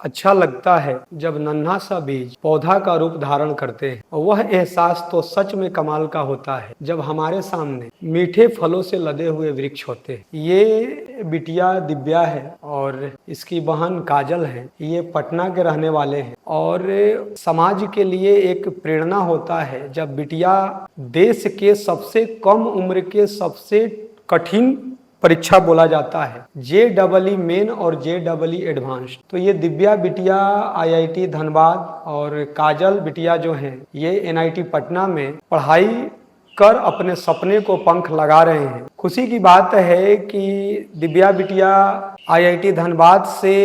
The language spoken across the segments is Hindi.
अच्छा लगता है जब नन्हा सा बीज पौधा का रूप धारण करते हैं। वह एहसास तो सच में कमाल का होता है जब हमारे सामने मीठे फलों से लदे हुए वृक्ष होते हैं। ये बिटिया दिव्या है और इसकी बहन काजल है। ये पटना के रहने वाले हैं और समाज के लिए एक प्रेरणा होता है जब बिटिया देश के सबसे कम उम्र के सबसे कठिन परीक्षा बोला जाता है JEE मेन और JEE एडवांस्ड। तो ये दिव्या बिटिया IIT धनबाद और काजल बिटिया जो हैं ये NIT पटना में पढ़ाई कर अपने सपने को पंख लगा रहे हैं। खुशी की बात है कि दिव्या बिटिया IIT धनबाद से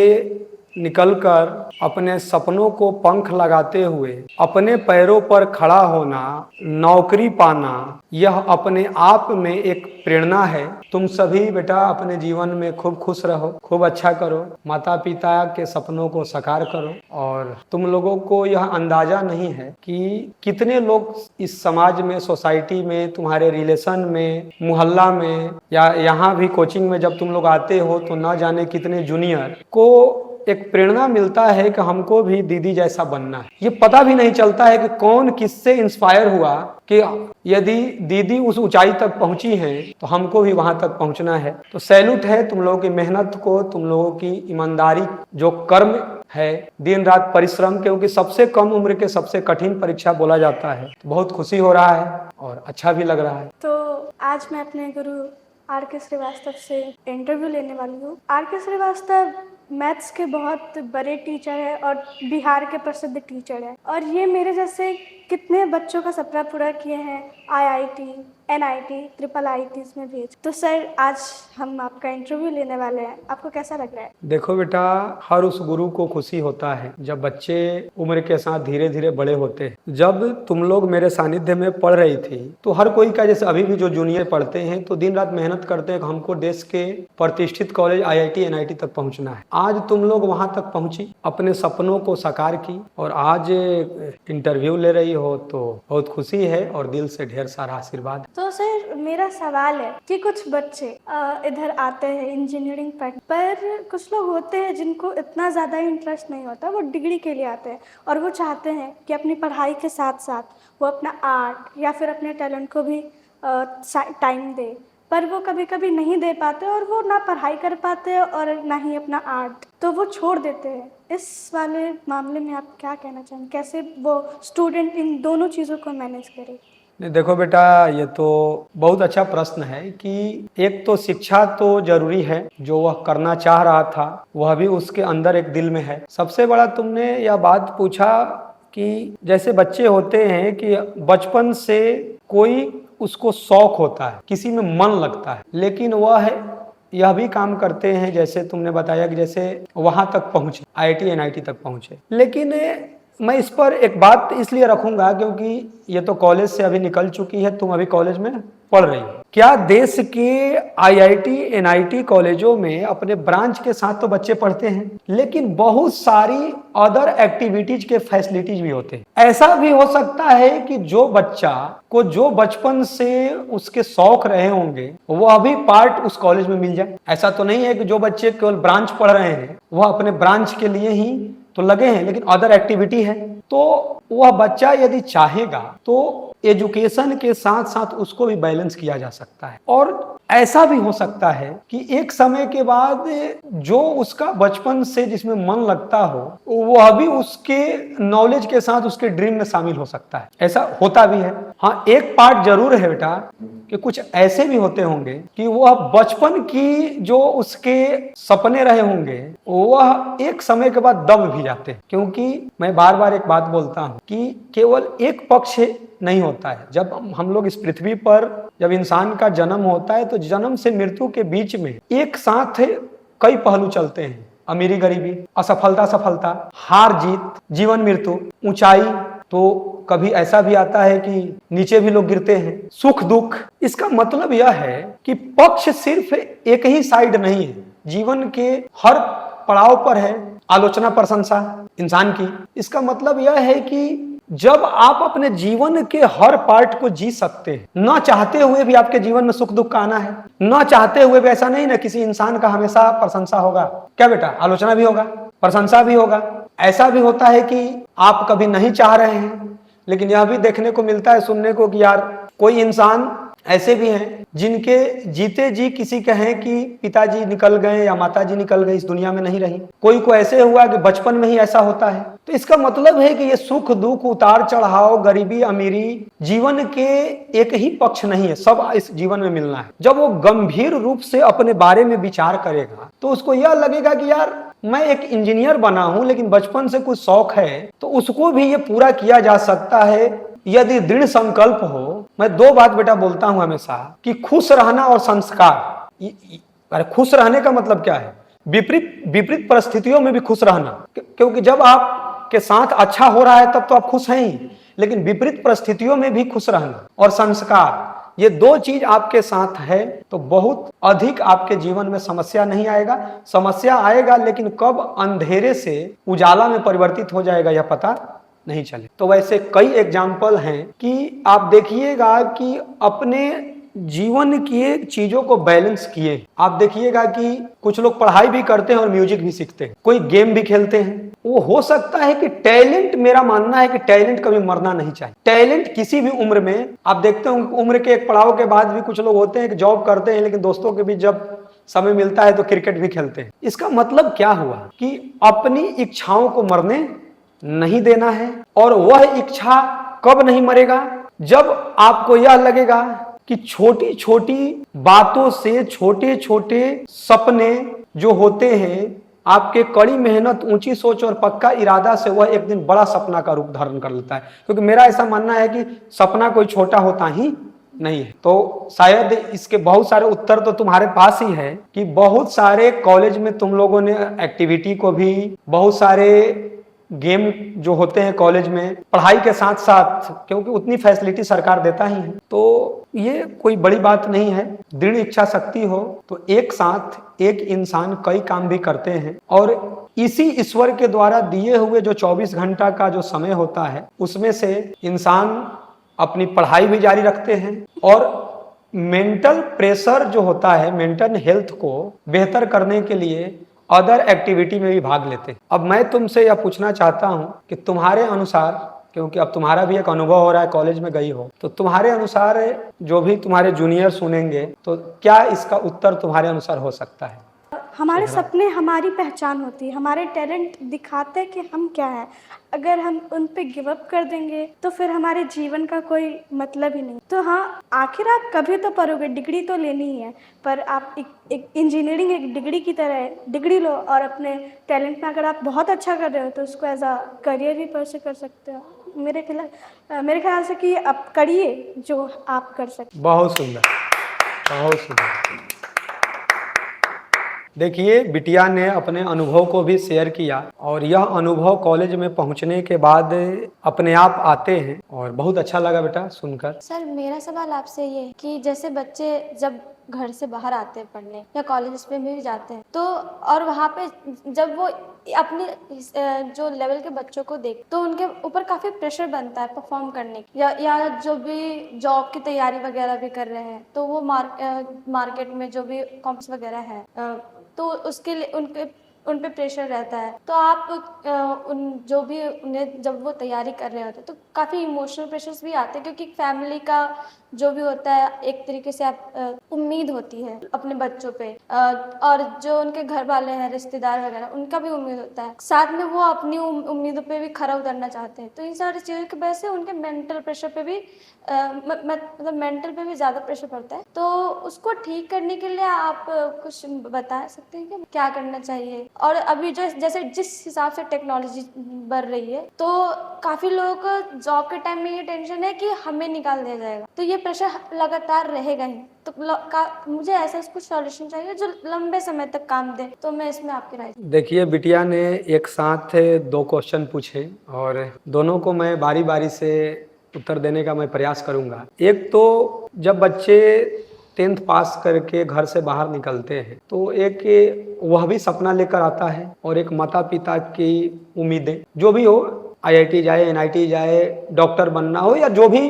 निकलकर अपने सपनों को पंख लगाते हुए अपने पैरों पर खड़ा होना, नौकरी पाना, यह अपने आप में एक प्रेरणा है। तुम सभी बेटा अपने जीवन में खूब खुश रहो, खूब अच्छा करो, माता पिता के सपनों को साकार करो। और तुम लोगों को यह अंदाजा नहीं है कि कितने लोग इस समाज में, सोसाइटी में, तुम्हारे रिलेशन में, मोहल्ला में या यहाँ भी कोचिंग में जब तुम लोग आते हो तो न जाने कितने जूनियर को एक प्रेरणा मिलता है कि हमको भी दीदी जैसा बनना है। ये पता भी नहीं चलता है कि कौन किससे इंस्पायर हुआ कि यदि दीदी उस ऊंचाई तक पहुंची है तो हमको भी वहां तक पहुंचना है। तो सैल्यूट है तुम लोगों की मेहनत को, तुम लोगों की ईमानदारी, जो कर्म है, दिन रात परिश्रम, क्योंकि सबसे कम उम्र के सबसे कठिन परीक्षा बोला जाता है। तो बहुत खुशी हो रहा है और अच्छा भी लग रहा है। तो आज मैं अपने गुरु RK श्रीवास्तव से इंटरव्यू लेने वाली हूँ। RK श्रीवास्तव मैथ्स के बहुत बड़े टीचर है और बिहार के प्रसिद्ध टीचर है और ये मेरे जैसे कितने बच्चों का सपना पूरा किए हैं IIT, NIT, IITs में भेज। तो सर आज हम आपका इंटरव्यू लेने वाले हैं, आपको कैसा लग रहा है? देखो बेटा, हर उस गुरु को खुशी होता है जब बच्चे उम्र के साथ धीरे धीरे बड़े होते हैं। जब तुम लोग मेरे सानिध्य में पढ़ रही थी तो हर कोई का, जैसे अभी भी जो जूनियर पढ़ते हैं तो दिन रात मेहनत करते हैं कि हमको देश के प्रतिष्ठित कॉलेज IIT, NIT तक पहुंचना है। आज तुम लोग वहां तक पहुंची, अपने सपनों को साकार की और आज इंटरव्यू ले रही हो तो बहुत खुशी है और दिल से ढेर सारा आशीर्वाद। तो सर मेरा सवाल है कि कुछ बच्चे इधर आते हैं इंजीनियरिंग पर कुछ लोग होते हैं जिनको इतना ज़्यादा इंटरेस्ट नहीं होता, वो डिग्री के लिए आते हैं और वो चाहते हैं कि अपनी पढ़ाई के साथ साथ वो अपना आर्ट या फिर अपने टैलेंट को भी टाइम दे, पर वो कभी कभी नहीं दे पाते और वो ना पढ़ाई कर पाते और ना ही अपना आर्ट, तो वो छोड़ देते हैं। इस वाले मामले में आप क्या कहना चाहेंगे, कैसे वो स्टूडेंट इन दोनों चीज़ों को मैनेज करे? नहीं देखो बेटा, ये तो बहुत अच्छा प्रश्न है कि एक तो शिक्षा तो जरूरी है, जो वह करना चाह रहा था वह भी उसके अंदर एक दिल में है। सबसे बड़ा तुमने यह बात पूछा कि जैसे बच्चे होते हैं कि बचपन से कोई उसको शौक होता है, किसी में मन लगता है, लेकिन वह यह भी काम करते हैं जैसे तुमने बताया कि जैसे वहां तक पहुंचे, IIT, NIT तक पहुंचे। लेकिन मैं इस पर एक बात इसलिए रखूंगा क्योंकि ये तो कॉलेज से अभी निकल चुकी है, तुम अभी कॉलेज में पढ़ रही हो। क्या देश के IIT, NIT कॉलेजों में अपने ब्रांच के साथ तो बच्चे पढ़ते हैं, लेकिन बहुत सारी अदर एक्टिविटीज के फैसिलिटीज भी होते हैं। ऐसा भी हो सकता है कि जो बच्चा को जो बचपन से उसके शौक रहे होंगे वह भी पार्ट उस कॉलेज में मिल जाए। ऐसा तो नहीं है कि जो बच्चे केवल ब्रांच पढ़ रहे हैं वह अपने ब्रांच के लिए ही तो लगे हैं, लेकिन अदर एक्टिविटी है तो वह बच्चा यदि चाहेगा तो एजुकेशन के साथ साथ उसको भी बैलेंस किया जा सकता है। और ऐसा भी हो सकता है कि एक समय के बाद जो उसका बचपन से जिसमें मन लगता हो वह भी उसके नॉलेज के साथ उसके ड्रीम में शामिल हो सकता है। ऐसा होता भी है। हाँ, एक पार्ट जरूर है बेटा कि कुछ ऐसे भी होते होंगे कि वह बचपन की जो उसके सपने रहे होंगे वह एक समय के बाद दब भी जाते हैं। क्योंकि मैं बार बार एक बात बोलता हूं कि केवल एक पक्ष नहीं होता है। जब हम लोग इस पृथ्वी पर, जब इंसान का जन्म होता है तो जन्म से मृत्यु के बीच में एक साथ कई पहलू चलते हैं। अमीरी गरीबी, असफलता सफलता, हार जीत, जीवन मृत्यु, ऊंचाई, तो कभी ऐसा भी आता है कि नीचे भी लोग गिरते हैं, सुख दुख। इसका मतलब यह है कि पक्ष सिर्फ एक ही साइड नहीं है, जीवन के हर पड़ाव पर है आलोचना प्रशंसा इंसान की। इसका मतलब यह है कि जब आप अपने जीवन के हर पार्ट को जी सकते हैं, ना चाहते हुए भी आपके जीवन में सुख दुख का आना है, ना चाहते हुए भी ऐसा नहीं ना किसी इंसान का हमेशा प्रशंसा होगा, क्या बेटा, आलोचना भी होगा। प्रशंसा भी होगा। ऐसा भी होता है कि आप कभी नहीं चाह रहे हैं, लेकिन यह भी देखने को मिलता है, सुनने को, कि यार कोई इंसान ऐसे भी हैं जिनके जीते जी किसी कहें कि पिताजी निकल गए या माताजी निकल गई, इस दुनिया में नहीं रही। कोई को ऐसे हुआ कि बचपन में ही ऐसा होता है। तो इसका मतलब है कि ये सुख दुख, उतार चढ़ाव, गरीबी अमीरी जीवन के एक ही पक्ष नहीं है, सब इस जीवन में मिलना है। जब वो गंभीर रूप से अपने बारे में विचार करेगा तो उसको यह लगेगा कि यार मैं एक इंजीनियर बना हूं, लेकिन बचपन से कुछ शौक है तो उसको भी ये पूरा किया जा सकता है यदि दृढ़ संकल्प हो। मैं दो बात बेटा बोलता हूं हमेशा कि खुश रहना और संस्कार। अरे खुश रहने का मतलब क्या है? विपरीत परिस्थितियों में भी खुश रहना, क्योंकि जब आपके साथ अच्छा हो रहा है तब तो आप खुश हैं ही, लेकिन विपरीत परिस्थितियों में भी खुश रहना और संस्कार, ये दो चीज आपके साथ है तो बहुत अधिक आपके जीवन में समस्या नहीं आएगा। समस्या आएगा लेकिन कब अंधेरे से उजाला में परिवर्तित हो जाएगा यह पता नहीं चले। तो वैसे कई एग्जाम्पल हैं कि आप देखिएगा कि अपने जीवन की चीजों को बैलेंस किए। आप देखिएगा कि कुछ लोग पढ़ाई भी करते हैं और म्यूजिक भी सीखते हैं, कोई गेम भी खेलते हैं। वो हो सकता है कि टैलेंट, मेरा मानना है कि टैलेंट कभी मरना नहीं चाहिए। टैलेंट किसी भी उम्र में, आप देखते हो उम्र के एक पड़ाव के बाद भी कुछ लोग होते हैं कि जॉब करते हैं लेकिन दोस्तों के बीच जब समय मिलता है तो क्रिकेट भी खेलते हैं। इसका मतलब क्या हुआ कि अपनी इच्छाओं को मरने नहीं देना है। और वह इच्छा कब नहीं मरेगा? जब आपको यह लगेगा कि छोटी छोटी बातों से छोटे छोटे सपने जो होते हैं, आपके कड़ी मेहनत, ऊंची सोच और पक्का इरादा से वह एक दिन बड़ा सपना का रूप धारण कर लेता है। क्योंकि मेरा ऐसा मानना है कि सपना कोई छोटा होता ही नहीं है। तो शायद इसके बहुत सारे उत्तर तो तुम्हारे पास ही है कि बहुत सारे कॉलेज में तुम लोगों ने एक्टिविटी को भी, बहुत सारे गेम जो होते हैं कॉलेज में, पढ़ाई के साथ साथ, क्योंकि उतनी फैसिलिटी सरकार देता ही है, तो ये कोई बड़ी बात नहीं है। दृढ़ इच्छा शक्ति हो तो एक साथ एक इंसान कई काम भी करते हैं। और इसी ईश्वर के द्वारा दिए हुए जो 24 घंटा का जो समय होता है उसमें से इंसान अपनी पढ़ाई भी जारी रखते हैं और मेंटल प्रेशर जो होता है, मेंटल हेल्थ को बेहतर करने के लिए अदर एक्टिविटी में भी भाग लेते हैं। अब मैं तुमसे यह पूछना चाहता हूं कि तुम्हारे अनुसार, क्योंकि अब तुम्हारा भी एक अनुभव हो रहा है, कॉलेज में गई हो, तो तुम्हारे अनुसार जो भी तुम्हारे जूनियर सुनेंगे तो क्या इसका उत्तर तुम्हारे अनुसार हो सकता है? हमारे सपने हमारी पहचान होती है, हमारे टैलेंट दिखाते हैं कि हम क्या हैं। अगर हम उन पे गिव अप कर देंगे तो फिर हमारे जीवन का कोई मतलब ही नहीं। तो हाँ, आखिर आप कभी तो पढ़ोगे, डिग्री तो लेनी ही है, पर आप एक इंजीनियरिंग एक डिग्री की तरह है, डिग्री लो और अपने टैलेंट में अगर आप बहुत अच्छा कर रहे हो तो उसको एज अ करियर भी परस्यू कर सकते हो। मेरे ख्याल से कि आप करिए जो आप कर सकते। बहुत सुंदर, बहुत सुंदर। देखिए, बिटिया ने अपने अनुभव को भी शेयर किया और यह अनुभव कॉलेज में पहुंचने के बाद अपने आप आते हैं और बहुत अच्छा लगा बेटा सुनकर। सर, मेरा सवाल आपसे ये कि जैसे बच्चे जब घर से बाहर आते हैं पढ़ने या कॉलेज में भी जाते हैं तो, और वहाँ पे जब वो अपने जो लेवल के बच्चों को देख तो उनके ऊपर काफ़ी प्रेशर बनता है परफॉर्म करने की, या जो भी जॉब की तैयारी वगैरह भी कर रहे हैं तो वो मार्केट में जो भी कॉम्प्स वगैरह है तो उसके लिए उन पे प्रेशर रहता है। तो आप उन जो भी उन्हें जब वो तैयारी कर रहे होते हैं तो काफ़ी इमोशनल प्रेशर्स भी आते हैं, क्योंकि फैमिली का जो भी होता है एक तरीके से आप उम्मीद होती है अपने बच्चों पे, और जो उनके घर वाले हैं, रिश्तेदार वगैरह, उनका भी उम्मीद होता है। साथ में वो अपनी उम्मीदों पे भी खरा उतरना चाहते हैं। तो इन सारी चीज़ों की वजह से उनके मेंटल प्रेशर पे भी मतलब मेंटल पे भी ज़्यादा प्रेशर पड़ता है। तो उसको ठीक करने के लिए आप कुछ बता सकते हैं कि क्या करना चाहिए? और अभी जो जैसे जिस हिसाब से टेक्नोलॉजी बढ़ रही है तो काफ़ी लोगों को जॉब के टाइम में ये टेंशन है कि हमें निकाल दिया जाएगा, तो ये प्रेशर लगातार रहेगा ही। तो मुझे ऐसा कुछ सॉल्यूशन चाहिए जो लंबे समय तक काम दे। तो मैं इसमें आपकी राय। देखिए, बिटिया ने एक साथ 2 क्वेश्चन पूछे और दोनों को मैं बारी बारी से उत्तर देने का मैं प्रयास करूंगा। एक तो जब बच्चे 10th पास करके घर से बाहर निकलते हैं तो एक वह भी सपना लेकर आता है और एक माता पिता की उम्मीदें जो भी हो, IIT जाए, NIT जाए, डॉक्टर बनना हो या जो भी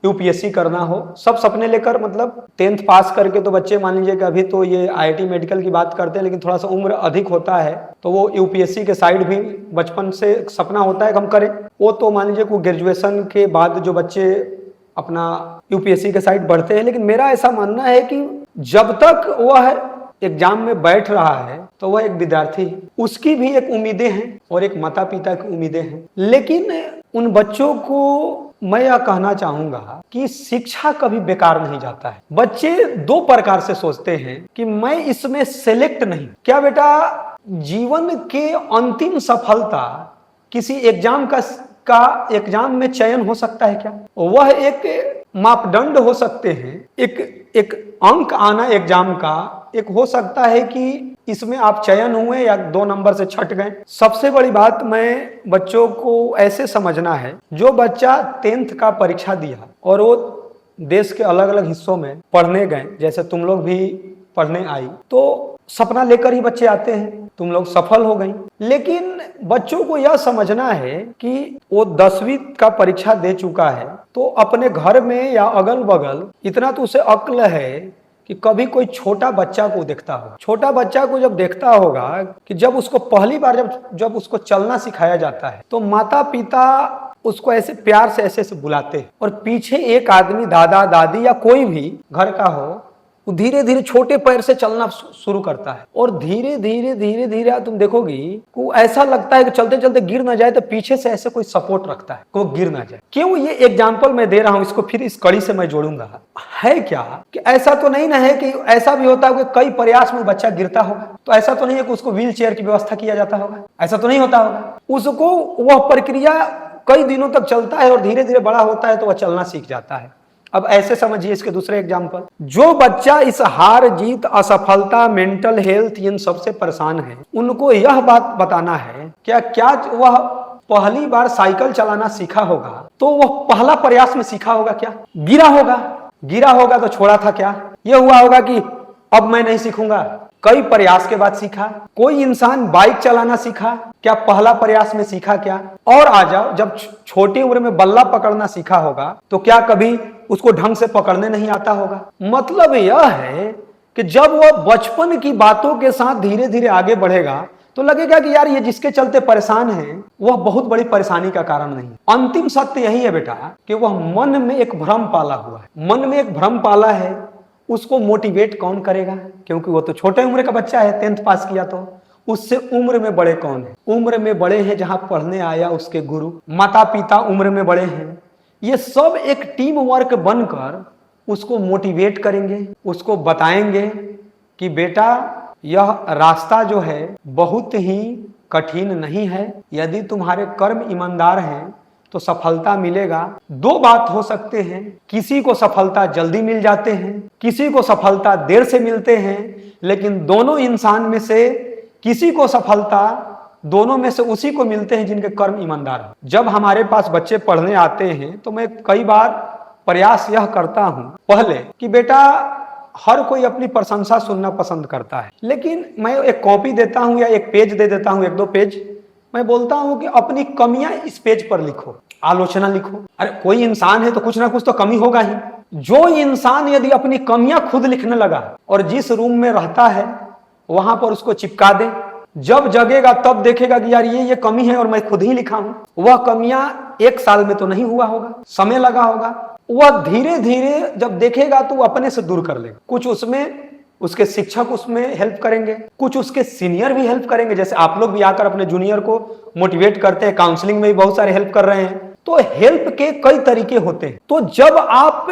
यूपीएससी करना हो, सब सपने लेकर मतलब 10th पास करके तो बच्चे मान लीजिए कि अभी तो ये आईआईटी मेडिकल की बात करते हैं, लेकिन थोड़ा सा उम्र अधिक होता है तो वो यूपीएससी के साइड भी बचपन से सपना होता है कि हम करें। वो तो मान लीजिए कि ग्रेजुएशन के बाद जो बच्चे अपना यूपीएससी के साइड बढ़ते हैं, लेकिन मेरा ऐसा मानना है कि जब तक वह एग्जाम में बैठ रहा है तो वह एक विद्यार्थी है, उसकी भी एक उम्मीदें हैं और एक माता पिता की उम्मीदें हैं। लेकिन उन बच्चों को मैं यह कहना चाहूंगा कि शिक्षा कभी बेकार नहीं जाता है। बच्चे दो प्रकार से सोचते हैं कि मैं इसमें सेलेक्ट नहीं। क्या बेटा जीवन के अंतिम सफलता किसी एग्जाम का एग्जाम में चयन हो सकता है क्या? वह एक मापदंड हो सकते हैं, एक अंक आना एग्जाम का एक हो सकता है कि इसमें आप चयन हुए या 2 नंबर से छट गए। सबसे बड़ी बात मैं बच्चों को ऐसे समझना है, जो बच्चा 10th का परीक्षा दिया और वो देश के अलग अलग हिस्सों में पढ़ने गए, जैसे तुम लोग भी पढ़ने आई, तो सपना लेकर ही बच्चे आते हैं, तुम लोग सफल हो गई। लेकिन बच्चों को यह समझना है कि वो 10वीं का परीक्षा दे चुका है तो अपने घर में या अगल बगल इतना तो उसे अक्ल है कि कभी कोई छोटा बच्चा को देखता हो, छोटा बच्चा को जब देखता होगा कि जब उसको पहली बार जब उसको चलना सिखाया जाता है तो माता पिता उसको ऐसे प्यार से ऐसे बुलाते हैं और पीछे एक आदमी, दादा दादी या कोई भी घर का हो, वो धीरे धीरे छोटे पैर से चलना शुरू करता है और धीरे धीरे तुम देखोगी वो ऐसा लगता है कि चलते चलते गिर ना जाए तो पीछे से ऐसे कोई सपोर्ट रखता है कि वो गिर ना जाए। क्यों ये एग्जाम्पल मैं दे रहा हूं, इसको फिर इस कड़ी से मैं जोड़ूंगा। है क्या कि ऐसा तो नहीं ना है कि ऐसा भी होता है कि कई प्रयास में बच्चा गिरता होगा, तो ऐसा तो नहीं है कि उसको व्हील चेयर की व्यवस्था किया जाता होगा, ऐसा तो नहीं होता होगा। उसको वह प्रक्रिया कई दिनों तक चलता है और धीरे धीरे बड़ा होता है तो वह चलना सीख जाता है। अब ऐसे समझिए इसके दूसरे एग्जाम्पल, जो बच्चा इस हार जीत, असफलता, मेंटल हेल्थ इन सबसे परेशान है, उनको यह बात बताना है क्या वह पहली बार साइकिल चलाना सीखा होगा तो वह पहला प्रयास में सीखा होगा क्या? गिरा होगा तो छोड़ा था क्या? यह हुआ होगा कि अब मैं नहीं सीखूंगा, कई प्रयास के बाद सीखा। कोई इंसान बाइक चलाना सीखा, क्या पहला प्रयास में सीखा क्या? और आ जाओ, जब छोटी उम्र में बल्ला पकड़ना सीखा होगा तो क्या कभी उसको ढंग से पकड़ने नहीं आता होगा? मतलब यह है कि जब वह बचपन की बातों के साथ धीरे धीरे आगे बढ़ेगा तो लगेगा कि यार ये जिसके चलते परेशान है वह बहुत बड़ी परेशानी का कारण नहीं। अंतिम सत्य यही है बेटा कि वह मन में एक भ्रम पाला हुआ है, मन में एक भ्रम पाला है, उसको मोटिवेट कौन करेगा? क्योंकि वो तो छोटे उम्र का बच्चा है, 10th पास किया, तो उससे उम्र में बड़े कौन है? उम्र में बड़े हैं जहां पढ़ने आया उसके गुरु, माता पिता उम्र में बड़े हैं। ये सब एक टीम वर्क बनकर उसको मोटिवेट करेंगे, उसको बताएंगे कि बेटा यह रास्ता जो है बहुत ही कठिन नहीं है, यदि तुम्हारे कर्म ईमानदार हैं तो सफलता मिलेगा। 2 बात हो सकते हैं, किसी को सफलता जल्दी मिल जाते हैं, किसी को सफलता देर से मिलते हैं, लेकिन दोनों इंसान में से किसी को सफलता दोनों में से उसी को मिलते हैं जिनके कर्म ईमानदार हैं। जब हमारे पास बच्चे पढ़ने आते हैं तो मैं कई बार प्रयास यह करता हूं पहले कि बेटा हर कोई अपनी प्रशंसा सुनना पसंद करता है, लेकिन मैं एक कॉपी देता हूं या एक पेज दे देता हूं, 1-2 पेज, मैं बोलता हूं कि अपनी कमियां इस पेज पर लिखो, आलोचना लिखो। अरे कोई इंसान है तो कुछ ना कुछ तो कमी होगा ही। जो इंसान यदि अपनी कमियां खुद लिखने लगा और जिस रूम में रहता है वहां पर उसको चिपका दे, जब जगेगा तब देखेगा कि यार ये कमी है और मैं खुद ही लिखा हूं। वह कमियां 1 साल में तो नहीं हुआ होगा, समय लगा होगा। वह धीरे धीरे जब देखेगा तो अपने से दूर कर लेगा। कुछ उसमें उसके शिक्षक उसमें हेल्प करेंगे, कुछ उसके सीनियर भी हेल्प करेंगे, जैसे आप लोग भी आकर अपने जूनियर को मोटिवेट करते हैं, काउंसलिंग में भी बहुत सारे हेल्प कर रहे हैं। तो हेल्प के कई तरीके होते हैं। तो जब आप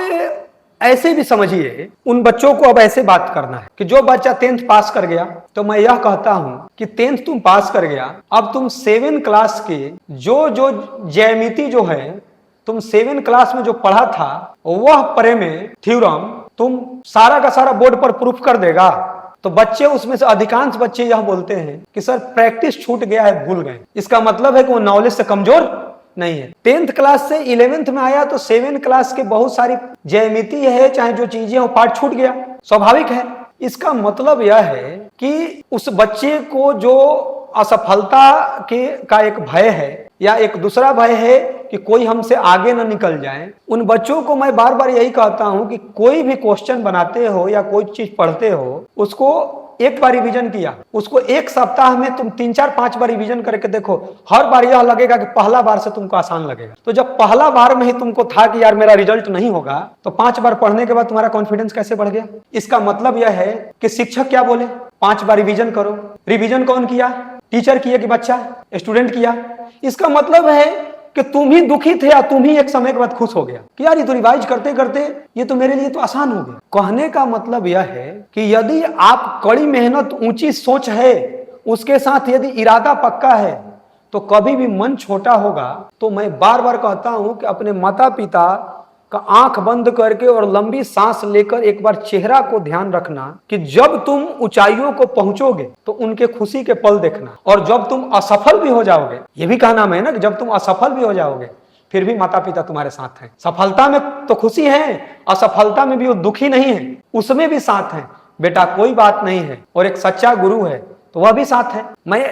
ऐसे भी समझिए, उन बच्चों को अब ऐसे बात करना है कि जो बच्चा 10th पास कर गया, तो मैं यह कहता हूं कि 10th तुम पास कर गया, अब तुम 7 क्लास के जो ज्यामिति जो है तुम 7 क्लास में जो पढ़ा था वह प्रमेय थ्योरम तुम सारा का सारा बोर्ड पर प्रूफ कर देगा। तो बच्चे उसमें से अधिकांश बच्चे यह बोलते हैं कि सर प्रैक्टिस छूट गया है, भूल गए। इसका मतलब है कि वो नॉलेज से कमजोर नहीं है। 10th क्लास से 11th में आया तो 7 क्लास के बहुत सारी ज्यामिति है, चाहे जो चीजें वो पार्ट छूट गया, स्वाभाविक है। इसका मतलब यह है कि उस बच्चे को जो असफलता का एक भय है या एक दूसरा भय है कि कोई हमसे आगे ना निकल जाए। उन बच्चों को मैं बार बार यही कहता हूं कि कोई भी क्वेश्चन बनाते हो या कोई चीज पढ़ते हो, उसको एक बार रिवीजन किया, उसको एक सप्ताह में तुम 3-4-5 बार रिवीजन करके देखो, हर बार यह लगेगा कि पहला बार से तुमको आसान लगेगा। तो जब पहला बार में ही तुमको था कि यार मेरा रिजल्ट नहीं होगा, तो 5 बार पढ़ने के बाद तुम्हारा कॉन्फिडेंस कैसे बढ़ गया? इसका मतलब यह है कि शिक्षक क्या बोले, 5 बार रिवीजन करो। रिवीजन कौन किया? टीचर किया कि बच्चा, स्टूडेंट किया? इसका मतलब है कि तुम ही दुखी थे या तुम ही एक समय के बाद खुश हो गया कि यार ये तो रिवाइज करते करते ये तो मेरे लिए तो आसान हो गया। कहने का मतलब यह है कि यदि आप कड़ी मेहनत, ऊंची सोच है, उसके साथ यदि इरादा पक्का है, तो कभी भी मन छोटा होगा। तो मैं बार बार कहता हूं कि अपने माता पिता का आंख बंद करके और लंबी सांस लेकर एक बार चेहरा को ध्यान रखना कि जब तुम ऊंचाइयों को पहुंचोगे तो उनके खुशी के पल देखना, और जब तुम असफल भी हो जाओगे, ये भी कहना है ना कि जब तुम असफल भी हो जाओगे फिर भी माता पिता तुम्हारे साथ हैं। सफलता में तो खुशी है, असफलता में भी वो दुखी नहीं है, उसमें भी साथ है। बेटा कोई बात नहीं है, और एक सच्चा गुरु है तो वह भी साथ है। मैं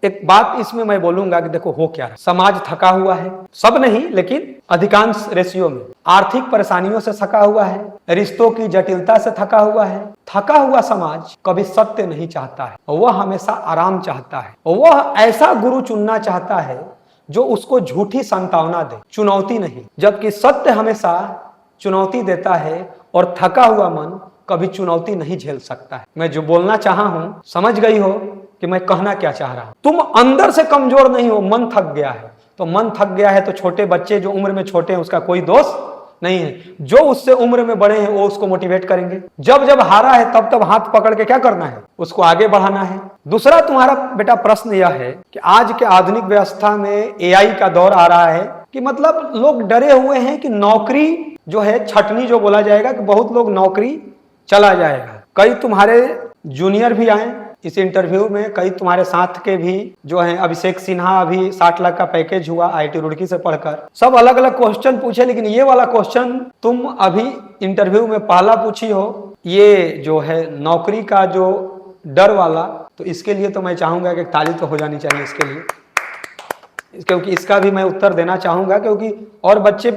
एक बात इसमें मैं बोलूंगा कि देखो हो क्या है, समाज थका हुआ है, सब नहीं लेकिन अधिकांश रेशियो में आर्थिक परेशानियों से थका हुआ है, रिश्तों की जटिलता से थका हुआ है। थका हुआ समाज कभी सत्य नहीं चाहता है, वह हमेशा आराम चाहता है, वह ऐसा गुरु चुनना चाहता है जो उसको झूठी संतावना दे, चुनौती नहीं। जबकि सत्य हमेशा चुनौती देता है और थका हुआ मन कभी चुनौती नहीं झेल सकता है। मैं जो बोलना चाहा हूं समझ गई हो कि मैं कहना क्या चाह रहा हूं। तुम अंदर से कमजोर नहीं हो, मन थक गया है। तो मन थक गया है तो छोटे बच्चे जो उम्र में छोटे हैं उसका कोई दोष नहीं है, जो उससे उम्र में बड़े हैं वो उसको मोटिवेट करेंगे। जब जब हारा है तब तब हाथ पकड़ के क्या करना है, उसको आगे बढ़ाना है। दूसरा तुम्हारा बेटा प्रश्न यह है कि आज के आधुनिक व्यवस्था में एआई का दौर आ रहा है कि मतलब लोग डरे हुए हैं कि नौकरी जो है छटनी जो बोला जाएगा कि बहुत लोग नौकरी चला जाएगा। कई तुम्हारे जूनियर भी आए इस इंटरव्यू में, कई तुम्हारे साथ के भी जो हैं, अभिषेक सिन्हा अभी 60 लाख का पैकेज हुआ आईटी रुड़की से पढ़कर, सब अलग अलग क्वेश्चन पूछे, लेकिन ये वाला क्वेश्चन तुम अभी इंटरव्यू में पहला पूछी हो, ये जो है नौकरी का जो डर वाला, तो इसके लिए तो मैं चाहूंगा कि ताली तो हो जानी चाहिए इसके लिए, क्योंकि इसका भी मैं उत्तर देना चाहूंगा। क्योंकि और बच्चे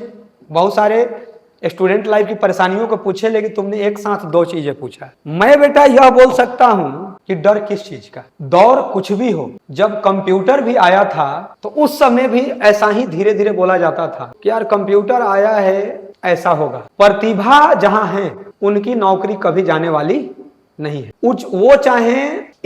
बहुत सारे स्टूडेंट लाइफ की परेशानियों को पूछे, लेकिन तुमने एक साथ 2 चीजें पूछा। मैं बेटा यह बोल सकता हूं कि डर किस चीज का, दौर कुछ भी हो। जब कंप्यूटर भी आया था तो उस समय भी ऐसा ही धीरे धीरे बोला जाता था कि यार कंप्यूटर आया है ऐसा होगा। प्रतिभा जहां है उनकी नौकरी कभी जाने वाली नहीं है। वो चाहे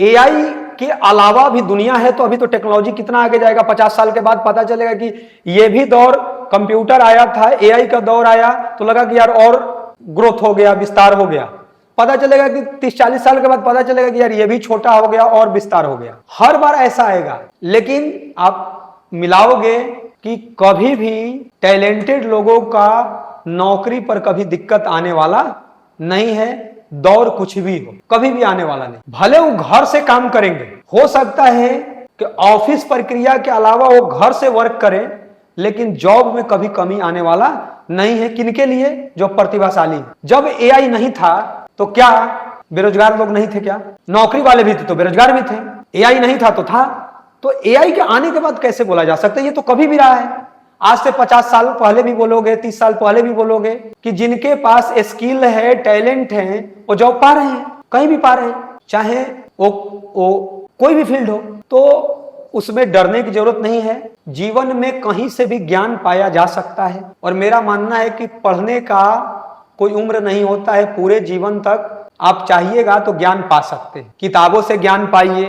एआई के अलावा भी दुनिया है, तो अभी तो टेक्नोलॉजी कितना आगे जाएगा, 50 साल के बाद पता चलेगा कि ये भी दौर, कंप्यूटर आया था, एआई का दौर आया तो लगा कि यार और ग्रोथ हो गया, विस्तार हो गया। पता चलेगा कि 30-40 साल के बाद पता चलेगा कि यार ये भी छोटा हो गया और विस्तार हो गया। हर बार ऐसा आएगा, लेकिन आप मिलाओगे कि कभी भी टैलेंटेड लोगों का नौकरी पर कभी दिक्कत आने वाला नहीं है। दौर कुछ भी हो कभी भी आने वाला नहीं। भले वो घर से काम करेंगे, हो सकता है कि ऑफिस प्रक्रिया के अलावा वो घर से वर्क करें, लेकिन जॉब में कभी कमी आने वाला नहीं है। किनके लिए? जो प्रतिभाशाली। जब एआई नहीं था तो क्या बेरोजगार लोग नहीं थे? क्या नौकरी वाले भी थे तो बेरोजगार भी थे? एआई नहीं था तो था। तो एआई के आने के बाद कैसे बोला जा सकता है? ये तो कभी भी रहा है। आज से 50 साल पहले भी बोलोगे, 30 साल पहले भी बोलोगे कि जिनके पास स्किल है, टैलेंट है, वो जॉब पा रहे हैं, कहीं भी पा रहे हैं, चाहे वो कोई भी फील्ड हो। तो उसमें डरने की जरूरत नहीं है। जीवन में कहीं से भी ज्ञान पाया जा सकता है, और मेरा मानना है कि पढ़ने का कोई उम्र नहीं होता है। पूरे जीवन तक आप चाहिएगा तो ज्ञान पा सकते हैं। किताबों से ज्ञान पाइए,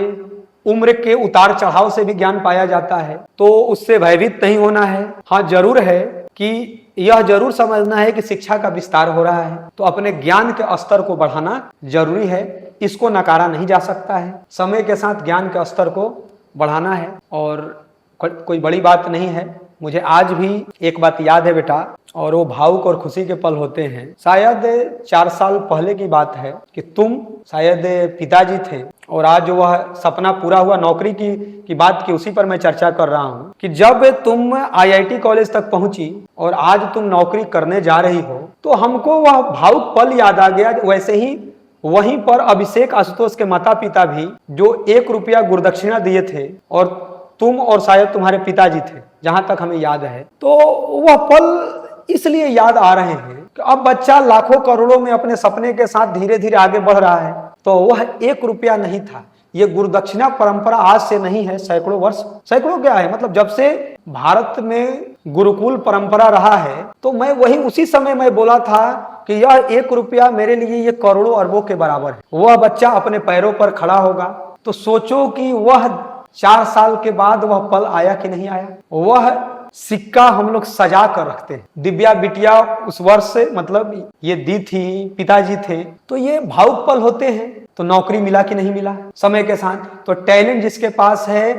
उम्र के उतार चढ़ाव से भी ज्ञान पाया जाता है, तो उससे भयभीत नहीं होना है। हाँ जरूर है कि यह जरूर समझना है कि शिक्षा का विस्तार हो रहा है, तो अपने ज्ञान के स्तर को बढ़ाना जरूरी है। इसको नकारा नहीं जा सकता है। समय के साथ ज्ञान के स्तर को बढ़ाना है, और कोई बड़ी बात नहीं है। मुझे आज भी एक बात याद है बेटा, और वो भावुक और खुशी के पल होते हैं। शायद 4 साल पहले की बात है कि तुम शायद पिताजी थे, और आज वह सपना पूरा हुआ नौकरी की बात की, उसी पर मैं चर्चा कर रहा हूं कि जब तुम आईआईटी कॉलेज तक पहुंची और आज तुम नौकरी करने जा रही हो, तो हमको वह भावुक पल याद आ गया। वैसे ही वहीं पर अभिषेक आशुतोष के माता पिता भी, जो 1 रुपया गुरुदक्षिणा दिए थे और तुम और शायद तुम्हारे पिताजी थे, जहां तक हमें याद है। तो वह पल इसलिए याद आ रहे हैं कि अब बच्चा लाखों करोड़ों में अपने सपने के साथ धीरे धीरे आगे बढ़ रहा है। तो वह 1 रुपया नहीं था। ये गुरुदक्षिणा परंपरा आज से नहीं है, सैकड़ों वर्ष, सैकड़ों क्या है, मतलब जब से भारत में गुरुकुल परंपरा रहा है। तो मैं वही उसी समय मैं बोला था कि यह 1 रुपया मेरे लिए ये करोड़ों अरबों के बराबर है। वह बच्चा अपने पैरों पर खड़ा होगा। तो सोचो कि वह 4 साल के बाद वह पल आया कि नहीं आया। वह सिक्का हम लोग सजा कर रखते हैं। दिव्या बिटिया उस वर्ष से, मतलब ये दी थी, पिताजी थे, तो ये भावुक पल होते हैं। तो नौकरी मिला कि नहीं मिला समय के साथ। तो टैलेंट जिसके पास है,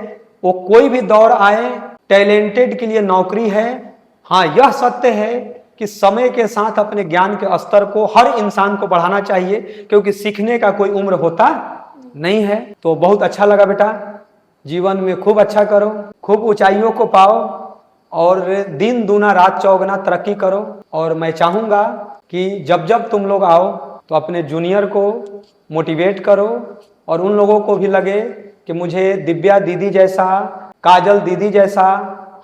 वो कोई भी दौर आए, टैलेंटेड के लिए नौकरी है। हाँ, यह सत्य है कि समय के साथ अपने ज्ञान के स्तर को हर इंसान को बढ़ाना चाहिए, क्योंकि सीखने का कोई उम्र होता नहीं है। तो बहुत अच्छा लगा बेटा, जीवन में खूब अच्छा करो, खूब ऊंचाइयों को पाओ और दिन दूना रात चौगुना तरक्की करो। और मैं चाहूँगा कि जब जब तुम लोग आओ तो अपने जूनियर को मोटिवेट करो और उन लोगों को भी लगे कि मुझे दिव्या दीदी जैसा, काजल दीदी जैसा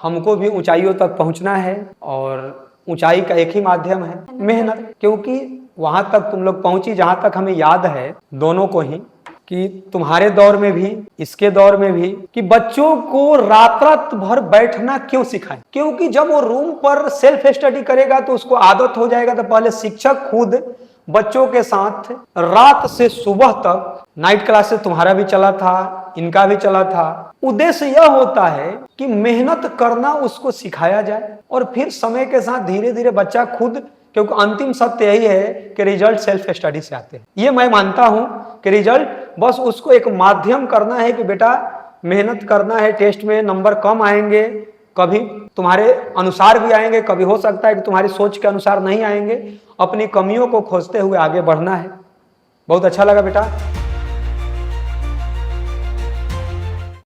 हमको भी ऊंचाइयों तक पहुंचना है। और ऊंचाई का एक ही माध्यम है मेहनत, क्योंकि वहां तक तुम लोग पहुंची जहां तक हमें याद है दोनों को ही, कि तुम्हारे दौर में भी, इसके दौर में भी, कि बच्चों को रात रात भर बैठना क्यों सिखाएं। क्योंकि जब वो रूम पर सेल्फ स्टडी करेगा तो उसको आदत हो जाएगा। तो पहले शिक्षक खुद बच्चों के साथ रात से सुबह तक, नाइट क्लासेस तुम्हारा भी चला था, इनका भी चला था। उद्देश्य यह होता है कि मेहनत करना उसको सिखाया जाए और फिर समय के साथ धीरे धीरे बच्चा खुद, क्योंकि अंतिम सत्य यही है कि रिजल्ट सेल्फ स्टडी से आते हैं। ये मैं मानता हूं कि रिजल्ट बस उसको एक माध्यम करना है कि बेटा मेहनत करना है, टेस्ट में नंबर कम आएंगे, कभी तुम्हारे अनुसार भी आएंगे, कभी हो सकता है कि तुम्हारी सोच के अनुसार नहीं आएंगे। अपनी कमियों को खोजते हुए आगे बढ़ना है। बहुत अच्छा लगा बेटा।